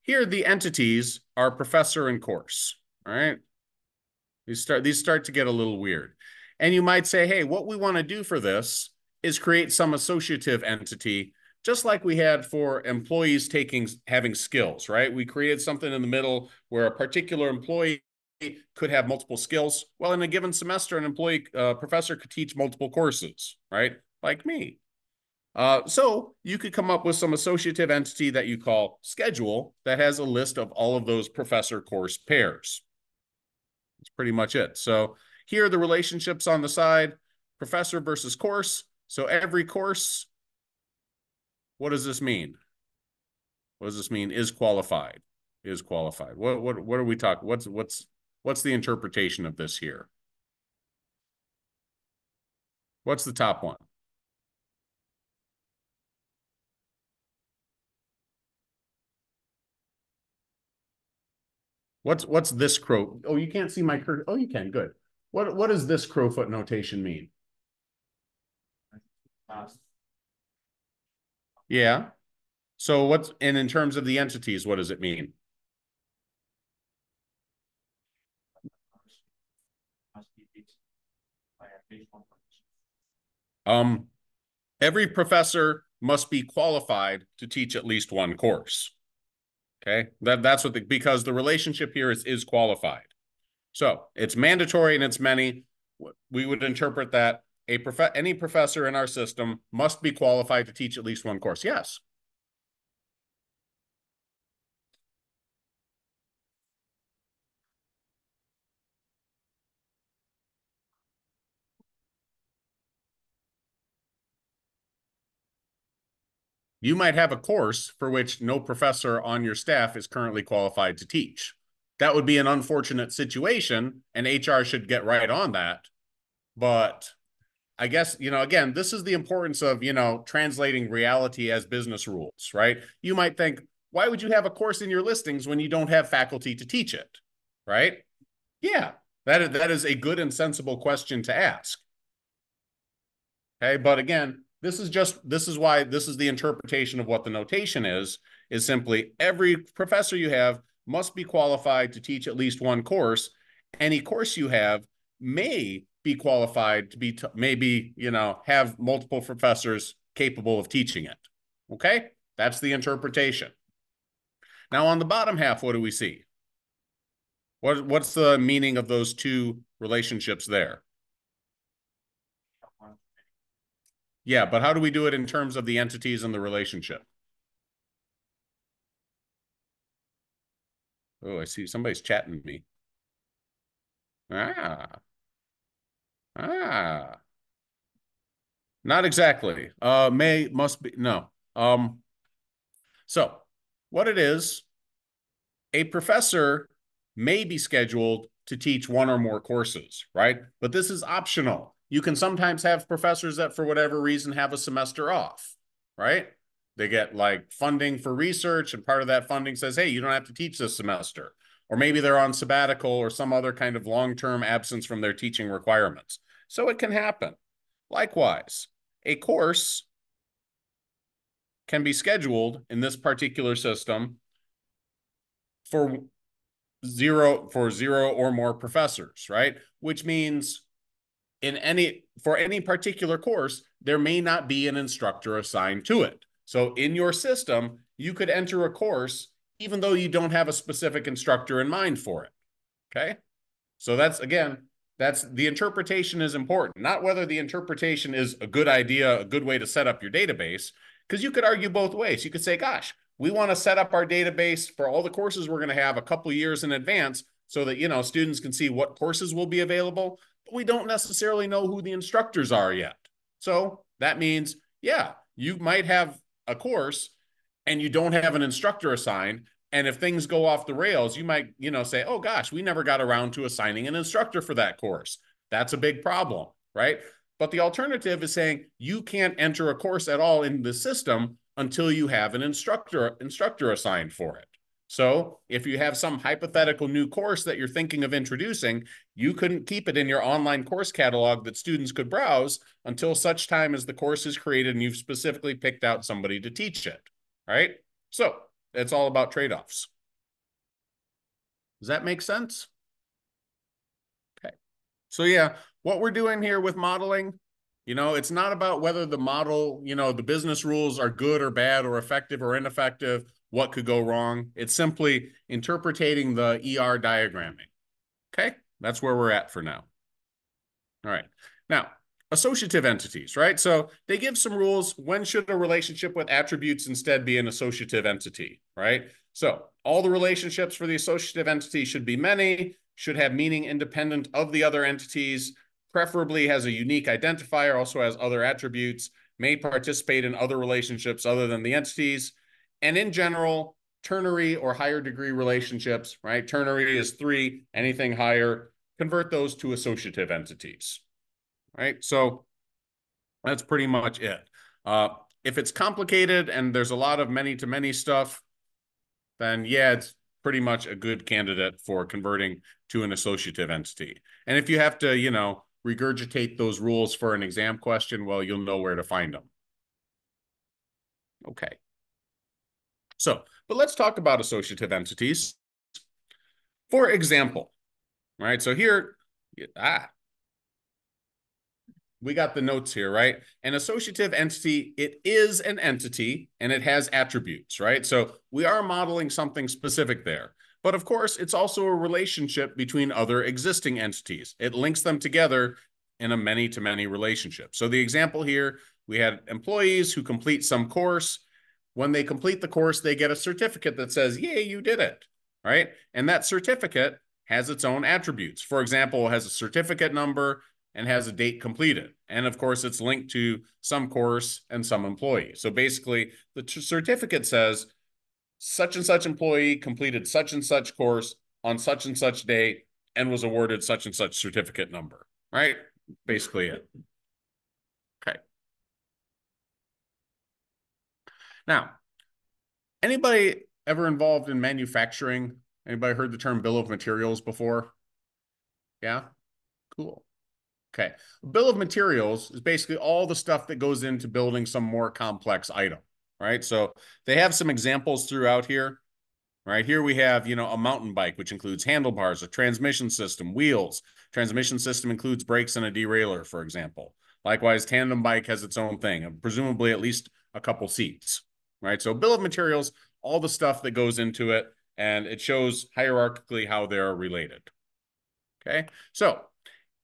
A: here the entities are professor and course. All right. These start to get a little weird. And you might say, hey, what we want to do for this is create some associative entity, just like we had for employees having skills, right? We created something in the middle where a particular employee could have multiple skills. Well, in a given semester, an professor could teach multiple courses, right? Like me. So you could come up with some associative entity that you call schedule that has a list of all of those professor course pairs. That's pretty much it. So here are the relationships on the side, professor versus course. So every course, what does this mean? What does this mean? Is qualified. Is qualified. What are we talking? What's the interpretation of this here? What's the top one? What's this crow? Oh, you can't see my curve. Oh, you can. Good. What does this crowfoot notation mean? Yeah. So and in terms of the entities, what does it mean? Every professor must be qualified to teach at least one course. Okay, that's because the relationship here is qualified. So it's mandatory and it's many. We would interpret that any professor in our system must be qualified to teach at least one course. Yes. You might have a course for which no professor on your staff is currently qualified to teach. That would be an unfortunate situation, and HR should get right on that. But I guess, again, this is the importance of, translating reality as business rules, right? You might think, why would you have a course in your listings when you don't have faculty to teach it, right? Yeah, that is a good and sensible question to ask. Okay, but again, this is why this is the interpretation of what the notation is simply every professor you have must be qualified to teach at least one course. Any course you have may be qualified to be maybe, have multiple professors capable of teaching it. Okay, that's the interpretation. Now on the bottom half, what do we see? What's the meaning of those two relationships there? Yeah, but how do we do it in terms of the entities and the relationship? Oh, I see somebody's chatting me. Ah. Ah. Not exactly. Must be, no. So what it is, a professor may be scheduled to teach one or more courses, right? But this is optional. You can sometimes have professors that, for whatever reason, have a semester off, right? They get like funding for research, and part of that funding says, hey, you don't have to teach this semester. Or maybe they're on sabbatical or some other kind of long-term absence from their teaching requirements. So it can happen. Likewise, a course can be scheduled in this particular system for zero or more professors, right? Which means for any particular course, there may not be an instructor assigned to it. So in your system, you could enter a course even though you don't have a specific instructor in mind for it. Okay. So that's the interpretation is important, not whether the interpretation is a good idea, a good way to set up your database, because you could argue both ways. You could say, gosh, we want to set up our database for all the courses we're going to have a couple of years in advance so that, students can see what courses will be available, but we don't necessarily know who the instructors are yet. So that means, yeah, you might have a course and you don't have an instructor assigned. And if things go off the rails, you might, say, oh gosh, we never got around to assigning an instructor for that course. That's a big problem, right? But the alternative is saying you can't enter a course at all in the system until you have an instructor assigned for it. So if you have some hypothetical new course that you're thinking of introducing, you couldn't keep it in your online course catalog that students could browse until such time as the course is created and you've specifically picked out somebody to teach it, right? So it's all about trade-offs. Does that make sense? Okay. So yeah, what we're doing here with modeling, it's not about whether the model, the business rules are good or bad or effective or ineffective, what could go wrong. It's simply interpreting the ER diagramming. Okay, that's where we're at for now. All right. Now, associative entities, right? So they give some rules. When should a relationship with attributes instead be an associative entity, right? So all the relationships for the associative entity should be many, should have meaning independent of the other entities, preferably has a unique identifier, also has other attributes, may participate in other relationships other than the entities, and in general, ternary or higher degree relationships, right? Ternary is 3, anything higher, convert those to associative entities, right? So that's pretty much it. If it's complicated and there's a lot of many-to-many stuff, then yeah, it's pretty much a good candidate for converting to an associative entity. And if you have to, regurgitate those rules for an exam question, well, you'll know where to find them. Okay. So, but let's talk about associative entities. For example, right? So here, we got the notes here, right? An associative entity, it is an entity and it has attributes, right? So we are modeling something specific there. But of course, it's also a relationship between other existing entities. It links them together in a many-to-many relationship. So the example here, we had employees who complete some course. When they complete the course, they get a certificate that says, yay, you did it, right? And that certificate has its own attributes. For example, it has a certificate number and has a date completed. And of course, it's linked to some course and some employee. So basically, the certificate says such and such employee completed such and such course on such and such date and was awarded such and such certificate number, right? Basically it. Okay. Now, anybody ever involved in manufacturing? Anybody heard the term bill of materials before? Yeah? Cool. Okay. Bill of materials is basically all the stuff that goes into building some more complex item, right? So they have some examples throughout here, right? Here we have, a mountain bike, which includes handlebars, a transmission system, wheels. Transmission system includes brakes and a derailleur, for example. Likewise, tandem bike has its own thing, and presumably at least a couple seats, right? So bill of materials, all the stuff that goes into it, and it shows hierarchically how they're related. Okay. So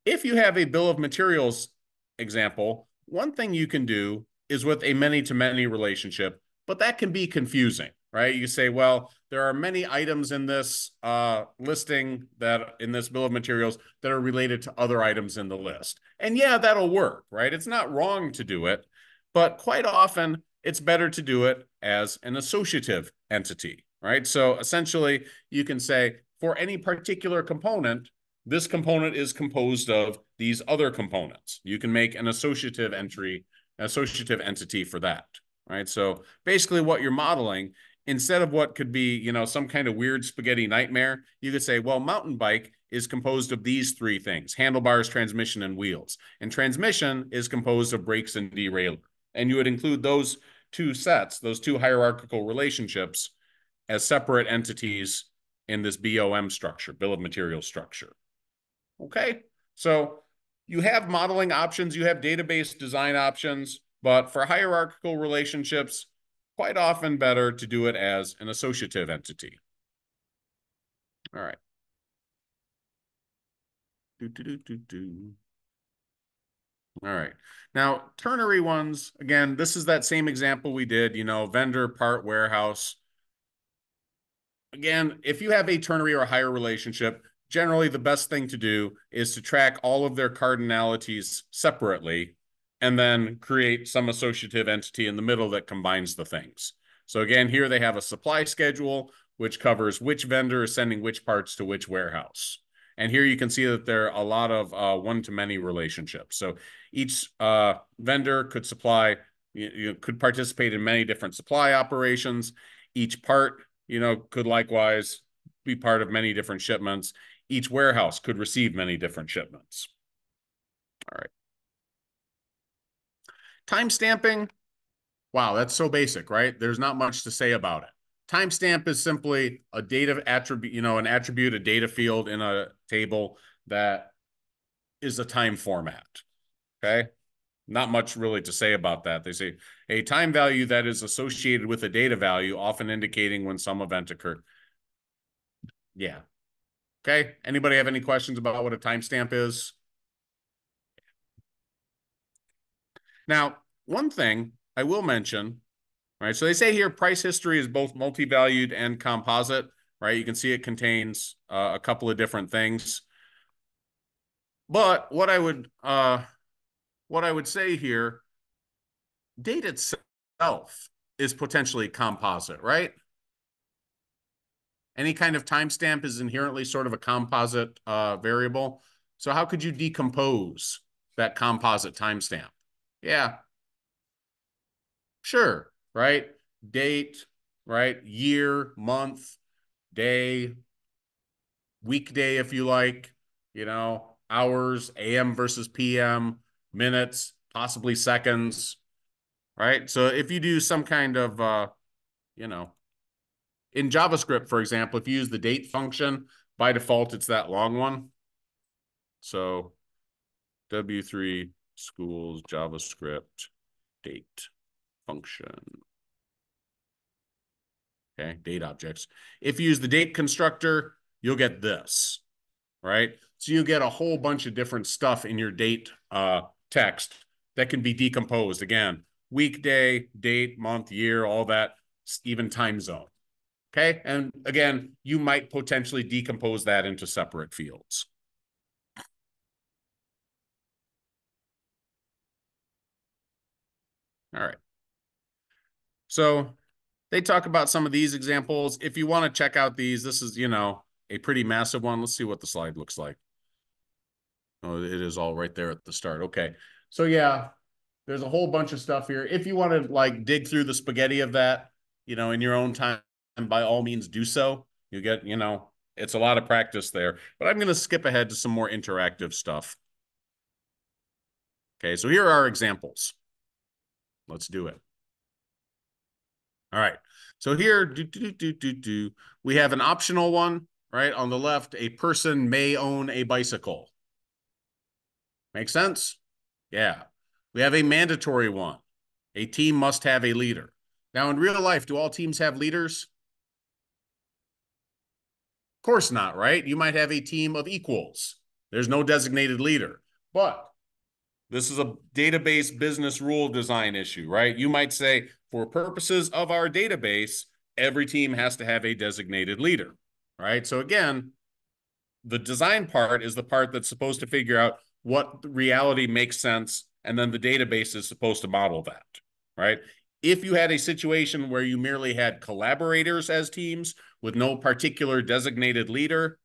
A: if you have a bill of materials example, one thing you can do is with a many-to-many relationship, but that can be confusing, right? You say, well, there are many items in this listing that in this bill of materials that are related to other items in the list. And yeah, that'll work, right? It's not wrong to do it, but quite often it's better to do it as an associative entity, right? So essentially, you can say for any particular component, this component is composed of these other components. You can make an associative entry, an associative entity for that, right? So basically what you're modeling, instead of what could be, some kind of weird spaghetti nightmare, you could say, well, mountain bike is composed of these 3 things: handlebars, transmission, and wheels. And transmission is composed of brakes and derailleur. And you would include those 2 sets, those 2 hierarchical relationships, as separate entities in this BOM structure, bill of materials structure. Okay, so you have modeling options, you have database design options, but for hierarchical relationships, quite often better to do it as an associative entity. All right. All right. Now, ternary ones, again, this is that same example we did, vendor, part, warehouse. Again, if you have a ternary or a higher relationship, generally the best thing to do is to track all of their cardinalities separately and then create some associative entity in the middle that combines the things. So again, here they have a supply schedule, which covers which vendor is sending which parts to which warehouse. And here you can see that there are a lot of one-to-many relationships. So each vendor could supply, could participate in many different supply operations. Each part could likewise be part of many different shipments. Each warehouse could receive many different shipments. All right. Timestamping. Wow, that's so basic, right? There's not much to say about it. Timestamp is simply a data attribute, an attribute, a data field in a table that is a time format. Okay. Not much really to say about that. They say a time value that is associated with a data value, often indicating when some event occurred. Yeah. Okay. Anybody have any questions about what a timestamp is? Now, one thing I will mention, right? So they say here price history is both multi-valued and composite, right? You can see it contains a couple of different things. But what I would say here, date itself is potentially composite, right? Any kind of timestamp is inherently sort of a composite variable. So how could you decompose that composite timestamp? Yeah, sure, right? Date, right? Year, month, day, weekday, if you like, hours, AM versus PM, minutes, possibly seconds, right? So if you do some kind of, in JavaScript, for example, if you use the date function, by default, it's that long one. So W3 schools JavaScript date function. Okay, date objects. If you use the date constructor, you'll get this, right? So you get a whole bunch of different stuff in your date text that can be decomposed. Again, weekday, date, month, year, all that, even time zone. Okay, and again, you might potentially decompose that into separate fields. All right. So they talk about some of these examples. If you want to check out these, this is, a pretty massive one. Let's see what the slide looks like. Oh, it is all right there at the start. Okay. So yeah, there's a whole bunch of stuff here. If you want to like dig through the spaghetti of that, in your own time, by all means do so. You get, it's a lot of practice there, but I'm going to skip ahead to some more interactive stuff. Okay. So here are our examples. Let's do it. All right. So here, we have an optional one, right? On the left, a person may own a bicycle. Make sense? Yeah. We have a mandatory one. A team must have a leader. Now, in real life, do all teams have leaders? Of course not, right? You might have a team of equals. There's no designated leader. But this is a database business rule design issue, right? You might say, for purposes of our database, every team has to have a designated leader, right? So again, the design part is the part that's supposed to figure out what reality makes sense, and then the database is supposed to model that, right? If you had a situation where you merely had collaborators as teams with no particular designated leader,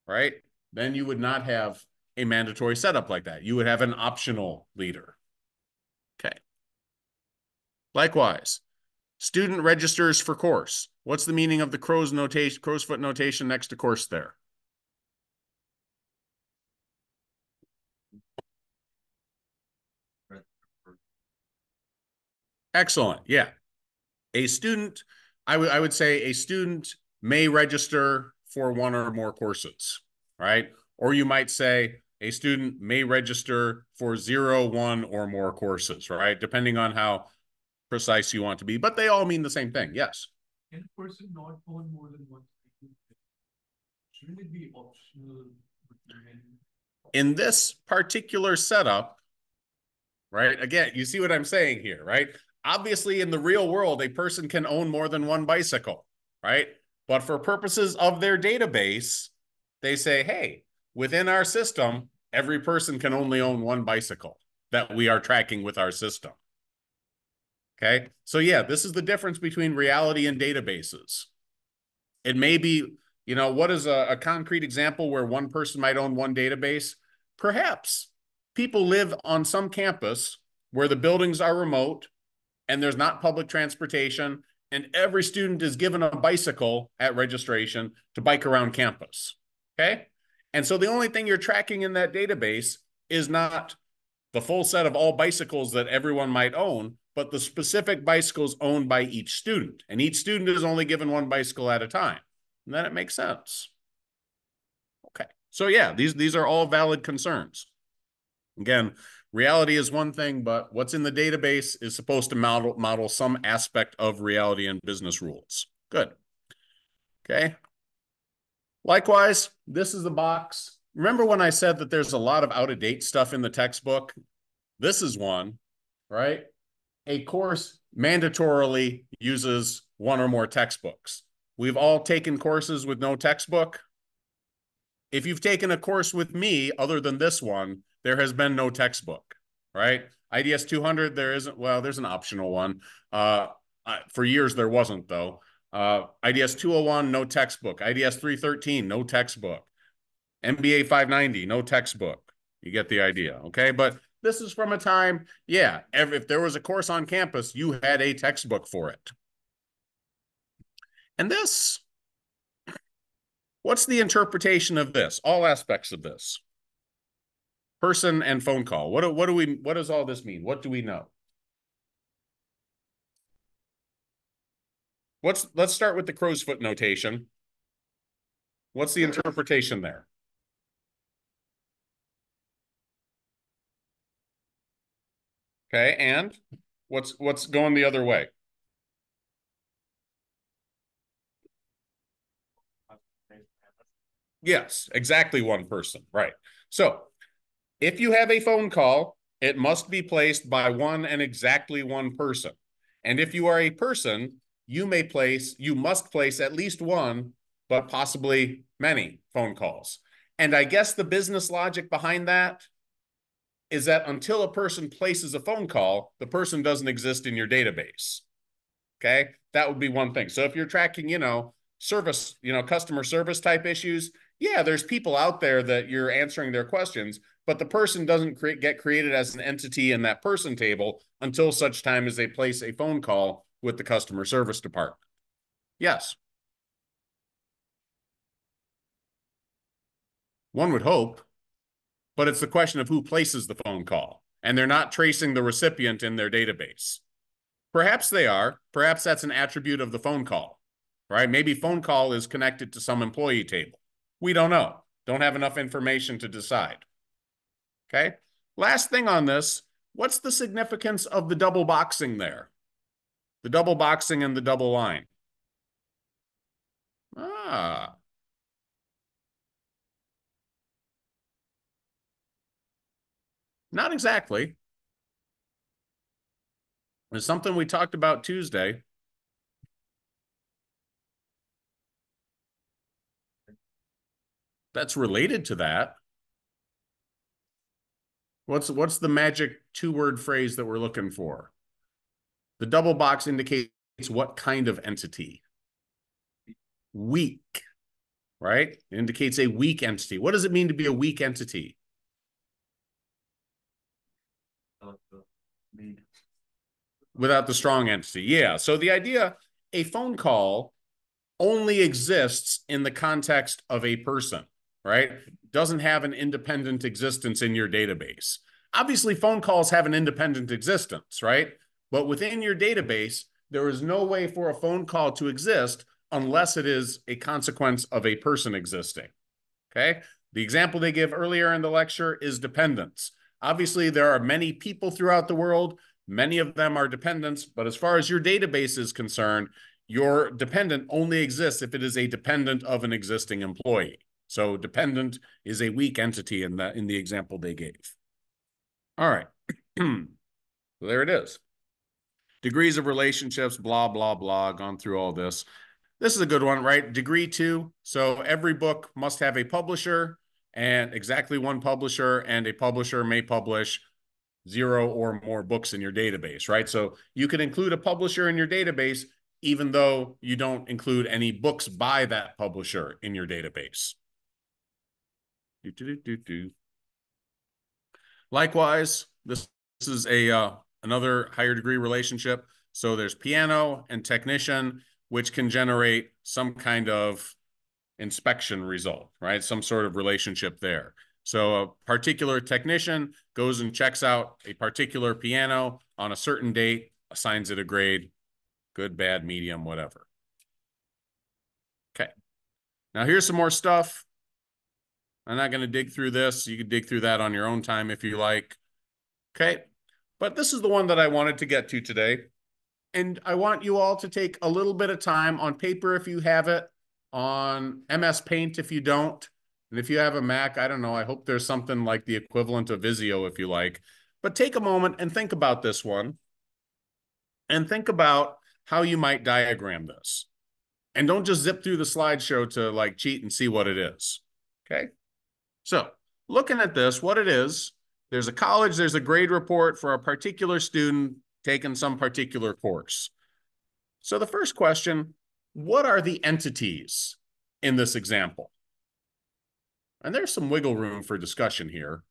A: right, then you would not have a mandatory setup like that. You would have an optional leader. Okay. Likewise, student registers for course. What's the meaning of the crow's foot notation next to course there? Excellent. Yeah. A student, I would say a student may register for one or more courses, right? Or you might say a student may register for 0, 1, or more courses, right? Depending on how precise you want to be, but they all mean the same thing. Yes.
C: Can a person not own more than one? Shouldn't it be optional?
A: In this particular setup, right? Again, you see what I'm saying here, right? Obviously, in the real world, a person can own more than one bicycle, right? But for purposes of their database, they say, hey, within our system, every person can only own one bicycle that we are tracking with our system. Okay. So yeah, this is the difference between reality and databases. It may be, what is a concrete example where one person might own one database? Perhaps people live on some campus where the buildings are remote and there's not public transportation and every student is given a bicycle at registration to bike around campus. Okay. And so the only thing you're tracking in that database is not the full set of all bicycles that everyone might own, but the specific bicycles owned by each student. And each student is only given one bicycle at a time. And then it makes sense. Okay. So yeah, these are all valid concerns. Again, reality is one thing, but what's in the database is supposed to model some aspect of reality and business rules. Good. Okay. Likewise, this is the box. Remember when I said that there's a lot of out-of-date stuff in the textbook? This is one, right? A course mandatorily uses one or more textbooks. We've all taken courses with no textbook. If you've taken a course with me other than this one, there has been no textbook, right? IDS 200, there isn't, well, there's an optional one. For years, there wasn't, though. IDS 201, no textbook. IDS 313, no textbook. MBA 590, no textbook. You get the idea, okay? But this is from a time, yeah, if there was a course on campus, you had a textbook for it. And this, what's the interpretation of this? All aspects of this. Person and phone call. What does all this mean? What do we know? Let's start with the crow's foot notation. What's the interpretation there? Okay, and what's going the other way? Yes, exactly one person, right. So if you have a phone call, it must be placed by one and exactly one person. And if you are a person, you must place at least one, but possibly many phone calls. And I guess the business logic behind that is that until a person places a phone call, the person doesn't exist in your database. Okay. That would be one thing. So if you're tracking, service, customer service type issues, yeah, there's people out there that you're answering their questions, but the person doesn't get created as an entity in that person table until such time as they place a phone call with the customer service department. Yes. One would hope, but it's the question of who places the phone call, and they're not tracing the recipient in their database. Perhaps they are. Perhaps that's an attribute of the phone call, right? Maybe phone call is connected to some employee table. We don't know. Don't have enough information to decide. Okay. Last thing on this, what's the significance of the double boxing there? The double boxing and the double line. Not exactly. It's something we talked about Tuesday. That's related to that. What's the magic two-word phrase that we're looking for? The double box indicates what kind of entity? Weak, right? It indicates a weak entity. What does it mean to be a weak entity? Without the strong entity. Yeah. So the idea, a phone call only exists in the context of a person, right? Doesn't have an independent existence in your database. Obviously, phone calls have an independent existence, right? But within your database, there is no way for a phone call to exist unless it is a consequence of a person existing, okay? The example they give earlier in the lecture is dependence. Obviously, there are many people throughout the world. Many of them are dependents, but as far as your database is concerned, your dependent only exists if it is a dependent of an existing employee. So dependent is a weak entity in the example they gave. All right. So there it is. Degrees of relationships, blah, blah, blah, gone through all this. This is a good one, right? Degree 2. So every book must have a publisher and exactly one publisher, and a publisher may publish 0 or more books in your database, right? So you can include a publisher in your database even though you don't include any books by that publisher in your database. Likewise, this is another higher degree relationship. So there's piano and technician, which can generate some kind of inspection result, right? Some sort of relationship there. So a particular technician goes and checks out a particular piano on a certain date, assigns it a grade, good, bad, medium, whatever. Okay. Now here's some more stuff. I'm not going to dig through this. You can dig through that on your own time if you like. Okay. But this is the one that I wanted to get to today. And I want you all to take a little bit of time on paper if you have it, on MS Paint if you don't. And if you have a Mac, I don't know, I hope there's something like the equivalent of Visio if you like. But take a moment and think about this one. And think about how you might diagram this. And don't just zip through the slideshow to like cheat and see what it is. Okay. So looking at this, what it is, there's a college, there's a grade report for a particular student taking some particular course. So the first question, what are the entities in this example? And there's some wiggle room for discussion here,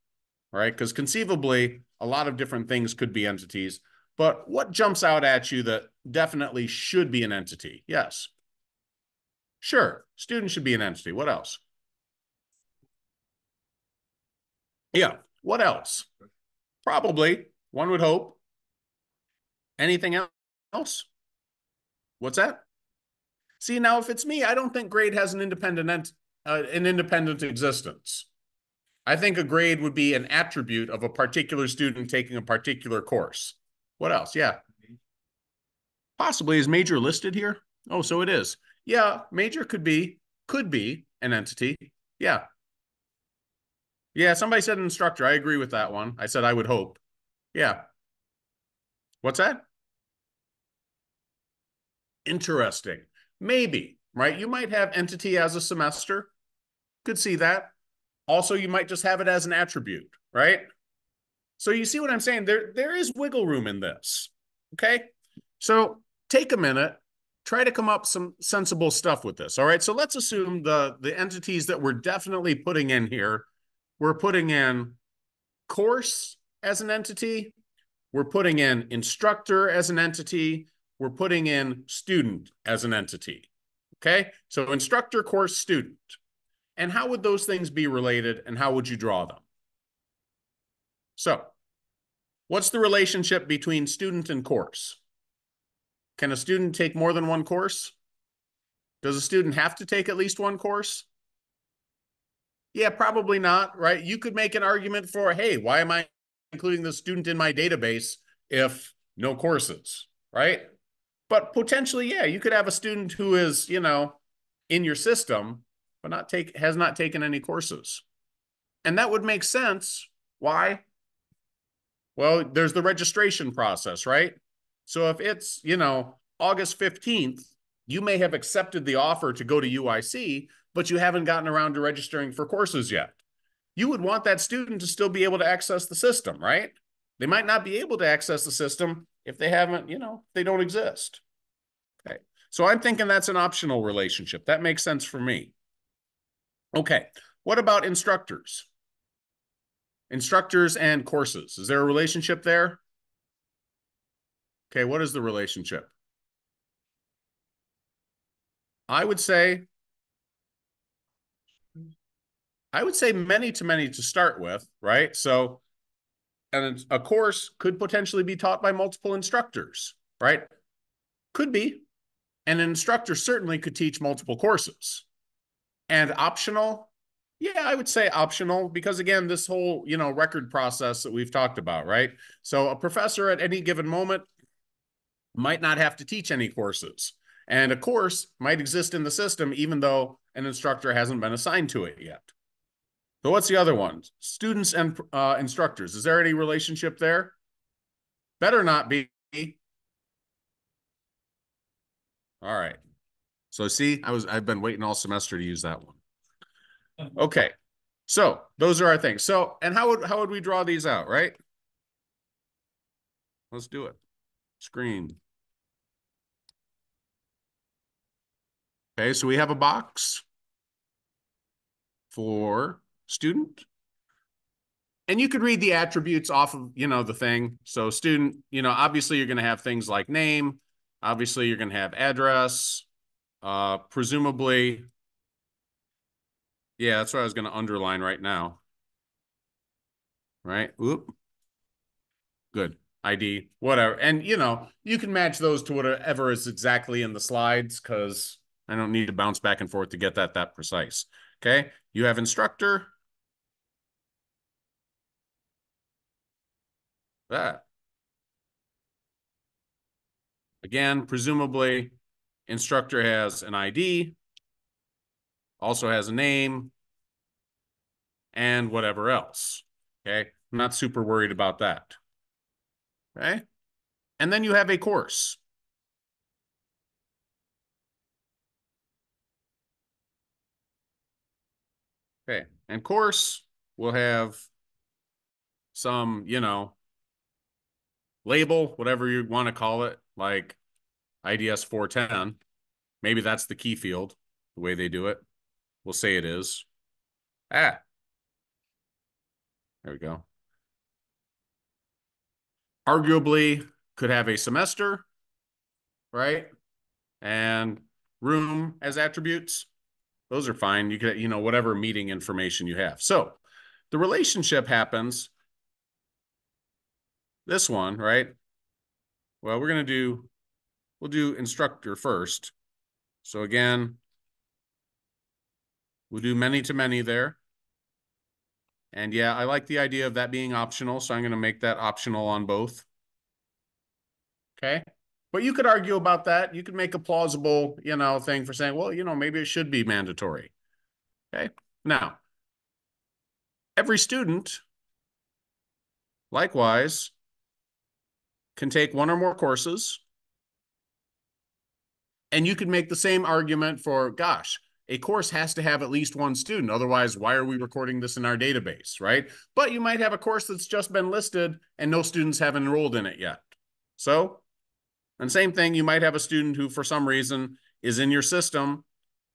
A: right? Because conceivably, a lot of different things could be entities, but what jumps out at you that definitely should be an entity? Yes. Sure, student should be an entity. What else? Yeah, what else? Probably, one would hope. Anything else? What's that? See, now if it's me, I don't think grade has an independent existence. I think a grade would be an attribute of a particular student taking a particular course. What else? Yeah. Possibly. Is major listed here? Oh, so it is. Yeah, major could be an entity. Yeah. Yeah, somebody said an instructor. I agree with that one. I said I would hope. Yeah. What's that? Interesting. Maybe, right? You might have entity as a semester. Could see that. Also, you might just have it as an attribute, right? So you see what I'm saying? There is wiggle room in this. Okay. So take a minute, try to come up some sensible stuff with this. All right. So let's assume the entities that we're definitely putting in here, we're putting in course as an entity, we're putting in instructor as an entity, we're putting in student as an entity. Okay. So instructor, course, student. And how would those things be related and how would you draw them? So what's the relationship between student and course? Can a student take more than one course? Does a student have to take at least one course? Yeah, probably not, right? You could make an argument for, hey, why am I including the student in my database if no courses, right? But potentially, yeah, you could have a student who is, in your system, but has not taken any courses. And that would make sense. Why? Well, there's the registration process, right? So if it's, August 15th, you may have accepted the offer to go to UIC, but you haven't gotten around to registering for courses yet. You would want that student to still be able to access the system, right? They might not be able to access the system if they haven't, they don't exist. Okay. So I'm thinking that's an optional relationship. That makes sense for me. Okay. What about instructors? Instructors and courses. Is there a relationship there? Okay, what is the relationship? I would say many to many to start with, right? So, and a course could potentially be taught by multiple instructors, right? Could be. And an instructor certainly could teach multiple courses. And optional, yeah, I would say optional because again, this whole, record process that we've talked about, right? So a professor at any given moment might not have to teach any courses. And a course might exist in the system even though an instructor hasn't been assigned to it yet. So what's the other one? Students and instructors. Is there any relationship there? Better not be. All right. So see, I've been waiting all semester to use that one. Okay. So those are our things. So, and how would we draw these out, right? Let's do it. Screen. Okay, so we have a box for student. And you could read the attributes off of, the thing. So student, obviously you're going to have things like name. Obviously you're going to have address. Presumably, yeah, that's what I was going to underline right now. Right? Oop. Good. ID, whatever. And, you can match those to whatever is exactly in the slides because I don't need to bounce back and forth to get that precise. Okay. You have instructor. That. Again, presumably, instructor has an ID, also has a name, and whatever else. Okay. I'm not super worried about that. Okay. And then you have a course. Okay. And course will have some, label, whatever you want to call it, like IDS 410. Maybe that's the key field, the way they do it. We'll say it is. There we go. Arguably could have a semester, right? And room as attributes. Those are fine. You could, whatever meeting information you have. So the relationship happens. This one, right? Well, we'll do instructor first. So again, we'll do many to many there. And yeah, I like the idea of that being optional. So I'm going to make that optional on both. Okay. But you could argue about that. You could make a plausible, thing for saying, well, maybe it should be mandatory. Okay. Now, every student, likewise, can take one or more courses. And you could make the same argument for, gosh, a course has to have at least one student. Otherwise, why are we recording this in our database, right? But you might have a course that's just been listed and no students have enrolled in it yet. So, and same thing, you might have a student who, for some reason, is in your system,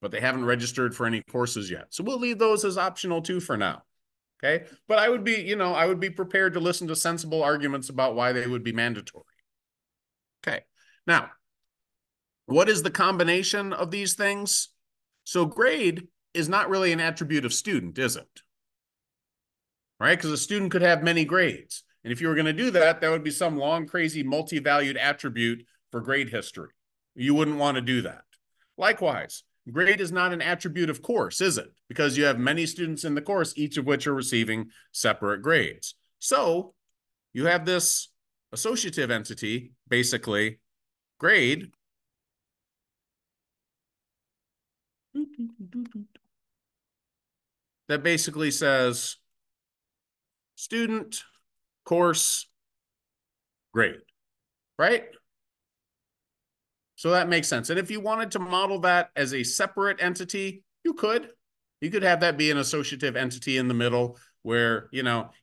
A: but they haven't registered for any courses yet. So we'll leave those as optional too for now. Okay. But I would be prepared to listen to sensible arguments about why they would be mandatory. Okay. Now, what is the combination of these things? So grade is not really an attribute of student, is it? Right? Because a student could have many grades. And if you were going to do that, that would be some long, crazy, multi-valued attribute for grade history. You wouldn't want to do that. Likewise, grade is not an attribute of course, is it? Because you have many students in the course, each of which are receiving separate grades. So you have this associative entity, basically, grade, that basically says student, course, grade, right? So that makes sense. And if you wanted to model that as a separate entity, you could. You could have that be an associative entity in the middle where,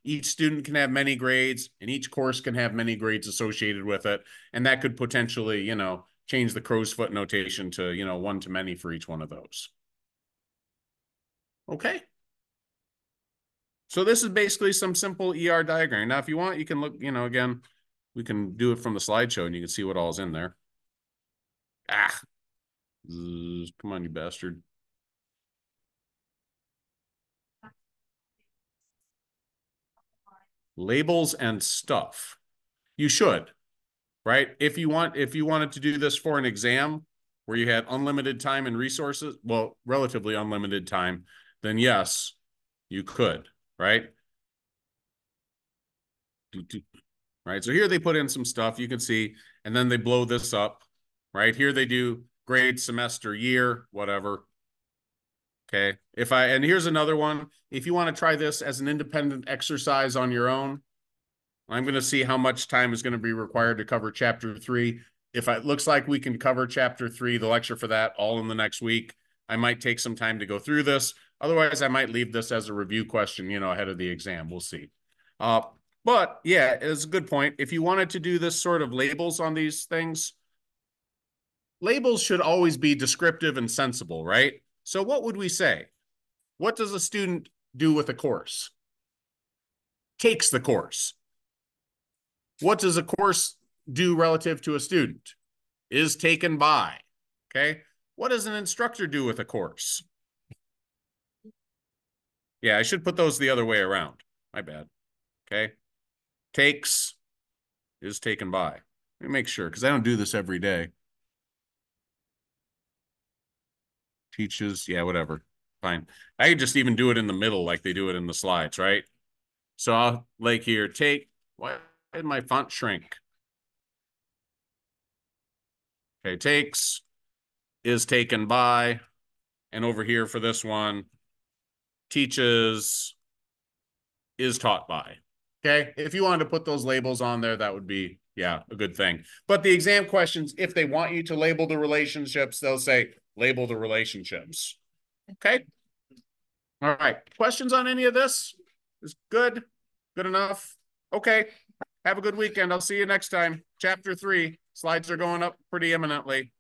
A: each student can have many grades and each course can have many grades associated with it. And that could potentially, change the crow's foot notation to, one to many for each one of those. Okay. So this is basically some simple ER diagram. Now, if you want, you can look, again, we can do it from the slideshow and you can see what all is in there. Come on, you bastard. Labels and stuff. You should, right? If you wanted to do this for an exam where you had unlimited time and resources, well, relatively unlimited time, then yes, you could, right? Right. So here they put in some stuff you can see, and then they blow this up, right? Here they do grade, semester, year, whatever. Okay. And here's another one. If you want to try this as an independent exercise on your own, I'm going to see how much time is going to be required to cover chapter 3. If it looks like we can cover chapter 3, the lecture for that all in the next week, I might take some time to go through this. Otherwise, I might leave this as a review question, ahead of the exam. We'll see. But yeah, it's a good point. If you wanted to do this sort of labels on these things, labels should always be descriptive and sensible, right? So what would we say? What does a student do with a course? takes the course. What does a course do relative to a student? Is taken by. Okay. What does an instructor do with a course? Yeah, I should put those the other way around. My bad. Okay. Takes is taken by. Let me make sure, because I don't do this every day. Teaches, yeah, whatever. Fine. I could just even do it in the middle like they do it in the slides, right? So I'll like here, take, why did my font shrink? Okay, takes is taken by, and over here for this one, teaches is taught by. Okay, if you wanted to put those labels on there, that would be, yeah, a good thing. But the exam questions, if they want you to label the relationships, they'll say label the relationships. Okay. All right. Questions on any of this? Is good? Good enough? Okay. Have a good weekend. I'll see you next time. Chapter 3. Slides are going up pretty imminently.